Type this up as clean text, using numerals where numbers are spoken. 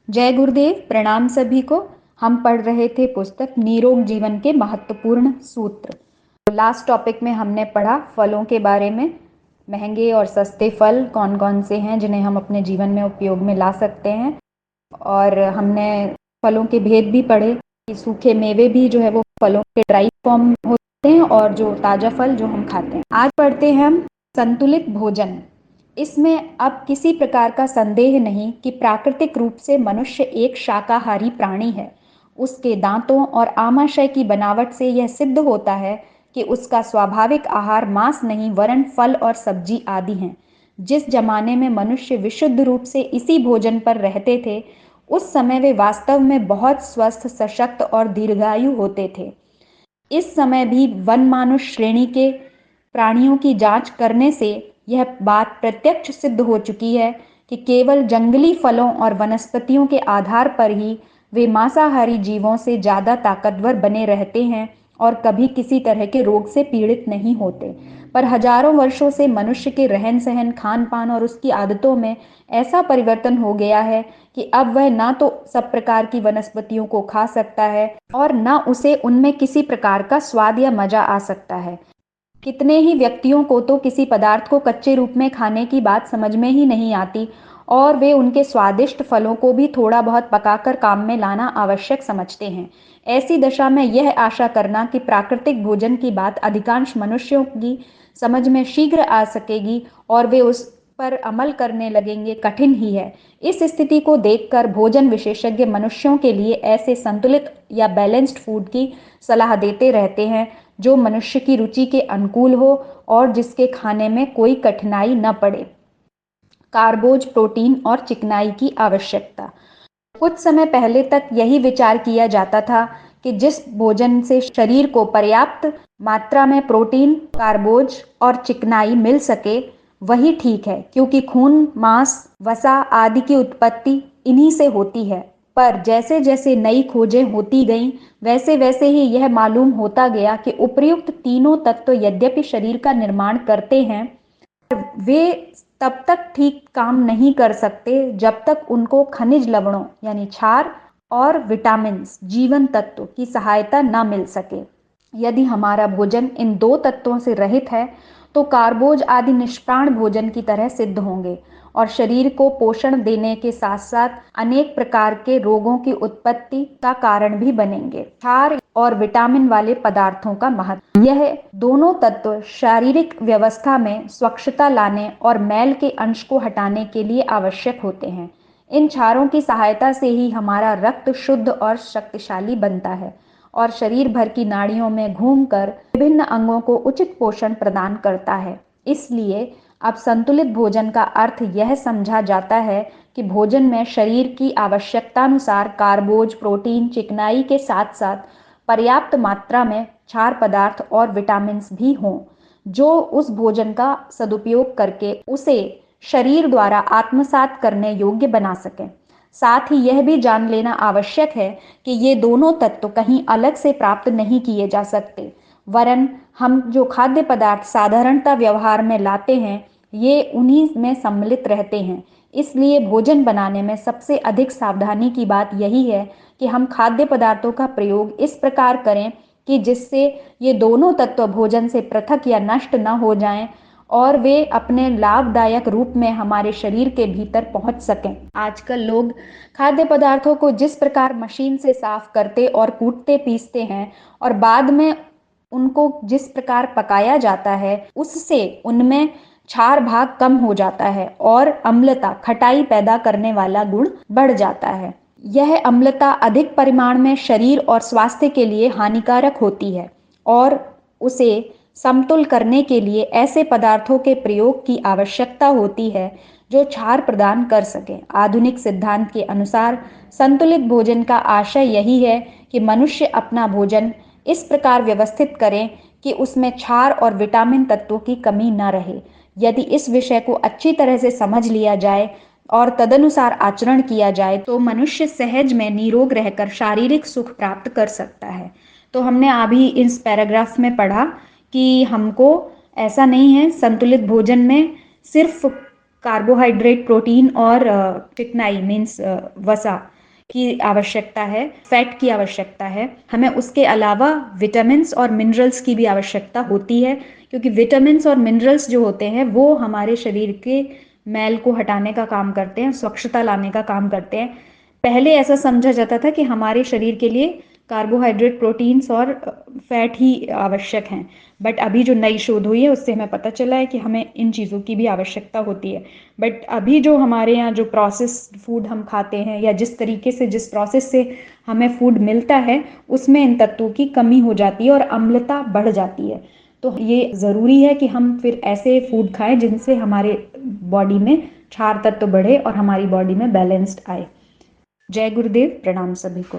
जय गुरुदेव, प्रणाम सभी को। हम पढ़ रहे थे पुस्तक निरोग जीवन के महत्वपूर्ण सूत्र। लास्ट टॉपिक में हमने पढ़ा फलों के बारे में। महंगे और सस्ते फल कौन कौन से हैं जिन्हें हम अपने जीवन में उपयोग में ला सकते हैं, और हमने फलों के भेद भी पढ़े कि सूखे मेवे भी जो है वो फलों के ड्राई फॉर्म होते हैं और जो ताज़ा फल जो हम खाते हैं। आज पढ़ते हैं हम संतुलित भोजन। इसमें अब किसी प्रकार का संदेह नहीं कि प्राकृतिक रूप से मनुष्य एक शाकाहारी प्राणी है। उसके दांतों और आमाशय की बनावट से यह सिद्ध होता है कि उसका स्वाभाविक आहार मांस नहीं वरन फल और सब्जी आदि हैं। जिस जमाने में मनुष्य विशुद्ध रूप से इसी भोजन पर रहते थे, उस समय वे वास्तव में बहुत स्वस्थ, सशक्त और दीर्घायु होते थे। इस समय भी वन मानुष श्रेणी के प्राणियों की जांच करने से यह बात प्रत्यक्ष सिद्ध हो चुकी है कि केवल जंगली फलों और वनस्पतियों के आधार पर ही वे मांसाहारी जीवों से ज़्यादा ताकतवर बने रहते हैं और कभी किसी तरह के रोग से पीड़ित नहीं होते। पर हजारों वर्षों से मनुष्य के रहन सहन, खान पान और उसकी आदतों में ऐसा परिवर्तन हो गया है कि अब वह ना तो सब प्रकार की वनस्पतियों को खा सकता है और ना उसे उनमें किसी प्रकार का स्वाद या मजा आ सकता है। कितने ही व्यक्तियों को तो किसी पदार्थ को कच्चे रूप में खाने की बात समझ में ही नहीं आती और वे उनके स्वादिष्ट फलों को भी थोड़ा बहुत पकाकर काम में लाना आवश्यक समझते हैं। ऐसी दशा में यह आशा करना कि प्राकृतिक भोजन की बात अधिकांश मनुष्यों की समझ में शीघ्र आ सकेगी और वे उस पर अमल करने लगेंगे, कठिन ही है। इस स्थिति को देखकर भोजन विशेषज्ञ मनुष्यों के लिए ऐसे संतुलित या बैलेंस्ड फूड की सलाह देते रहते हैं जो मनुष्य की रुचि के अनुकूल हो और जिसके खाने में कोई कठिनाई न पड़े। कार्बोज, प्रोटीन और चिकनाई की आवश्यकता। कुछ समय पहले तक यही विचार किया जाता था कि जिस भोजन से शरीर को पर्याप्त मात्रा में प्रोटीन, कार्बोज और चिकनाई मिल सके वही ठीक है, क्योंकि खून, मांस, वसा आदि की उत्पत्ति इन्हीं से होती है। पर जैसे जैसे नई खोजें होती गईं, वैसे वैसे ही यह मालूम होता गया कि उपर्युक्त तीनों तत्व यद्यपि शरीर का निर्माण करते हैं, वे तब तक ठीक काम नहीं कर सकते जब तक उनको खनिज लवणों यानी क्षार और विटामिन, जीवन तत्व की सहायता न मिल सके। यदि हमारा भोजन इन दो तत्वों से रहित है तो कार्बोज आदि निष्प्राण भोजन की तरह सिद्ध होंगे और शरीर को पोषण देने के साथ साथ अनेक प्रकार के रोगों की उत्पत्ति का कारण भी बनेंगे। क्षार और विटामिन वाले पदार्थों का महत्व। यह दोनों तत्व शारीरिक व्यवस्था में स्वच्छता लाने और मैल के अंश को हटाने के लिए आवश्यक होते हैं। इन क्षारों की सहायता से ही हमारा रक्त शुद्ध और शक्तिशाली बनता है और शरीर भर की नाड़ियों में घूमकर विभिन्न अंगों को उचित पोषण प्रदान करता है। इसलिए अब संतुलित भोजन का अर्थ यह समझा जाता है कि भोजन में शरीर की आवश्यकतानुसार कार्बोज, प्रोटीन, चिकनाई के साथ साथ पर्याप्त मात्रा में क्षार पदार्थ और विटामिन भी हों, जो उस भोजन का सदुपयोग करके उसे शरीर द्वारा आत्मसात करने योग्य बना सकें। साथ ही यह भी जान लेना आवश्यक है कि ये दोनों तत्व कहीं अलग से प्राप्त नहीं किए जा सकते, वरन हम जो खाद्य पदार्थ साधारणतः व्यवहार में लाते हैं ये उन्हीं में सम्मिलित रहते हैं। इसलिए भोजन बनाने में सबसे अधिक सावधानी की बात यही है कि हम खाद्य पदार्थों का प्रयोग इस प्रकार करें कि जिससे ये दोनों तत्व भोजन से पृथक या नष्ट न हो जाएं और वे अपने लाभदायक रूप में हमारे शरीर के भीतर पहुंच सकें। आजकल लोग खाद्य पदार्थों को जिस प्रकार मशीन से साफ करते और कूटते पीसते हैं और बाद में उनको जिस प्रकार पकाया जाता है, उससे उनमें क्षार भाग कम हो जाता है और अम्लता, खटाई पैदा करने वाला गुण बढ़ जाता है। यह अम्लता अधिक परिमाण में शरीर और स्वास्थ्य के लिए हानिकारक होती है और उसे समतुल करने के लिए ऐसे पदार्थों के प्रयोग की आवश्यकता होती है जो क्षार प्रदान कर सकें। आधुनिक सिद्धांत के अनुसार संतुलित भोजन का आशय यही है कि मनुष्य अपना भोजन इस प्रकार व्यवस्थित करें कि उसमें क्षार और विटामिन तत्वों की कमी न रहे। यदि इस विषय को अच्छी तरह से समझ लिया जाए और तदनुसार आचरण किया जाए तो मनुष्य सहज में निरोग रहकर शारीरिक सुख प्राप्त कर सकता है। तो हमने अभी इस पैराग्राफ में पढ़ा कि हमको ऐसा नहीं है, संतुलित भोजन में सिर्फ कार्बोहाइड्रेट, प्रोटीन और चिकनाई मीन्स वसा की आवश्यकता है, फैट की आवश्यकता है। हमें उसके अलावा विटामिन्स और मिनरल्स की भी आवश्यकता होती है, क्योंकि विटामिन्स और मिनरल्स जो होते हैं वो हमारे शरीर के मैल को हटाने का काम करते हैं, स्वच्छता लाने का काम करते हैं। पहले ऐसा समझा जाता था कि हमारे शरीर के लिए कार्बोहाइड्रेट, प्रोटीन्स और फैट ही आवश्यक हैं, बट अभी जो नई शोध हुई है उससे हमें पता चला है कि हमें इन चीज़ों की भी आवश्यकता होती है। बट अभी जो हमारे यहाँ जो प्रोसेस फूड हम खाते हैं या जिस तरीके से जिस प्रोसेस से हमें फूड मिलता है उसमें इन तत्वों की कमी हो जाती है और अम्लता बढ़ जाती है। तो ये ज़रूरी है कि हम फिर ऐसे फूड खाएं जिनसे हमारे बॉडी में क्षार तत्व बढ़े और हमारी बॉडी में बैलेंस्ड आए। जय गुरुदेव, प्रणाम सभी को।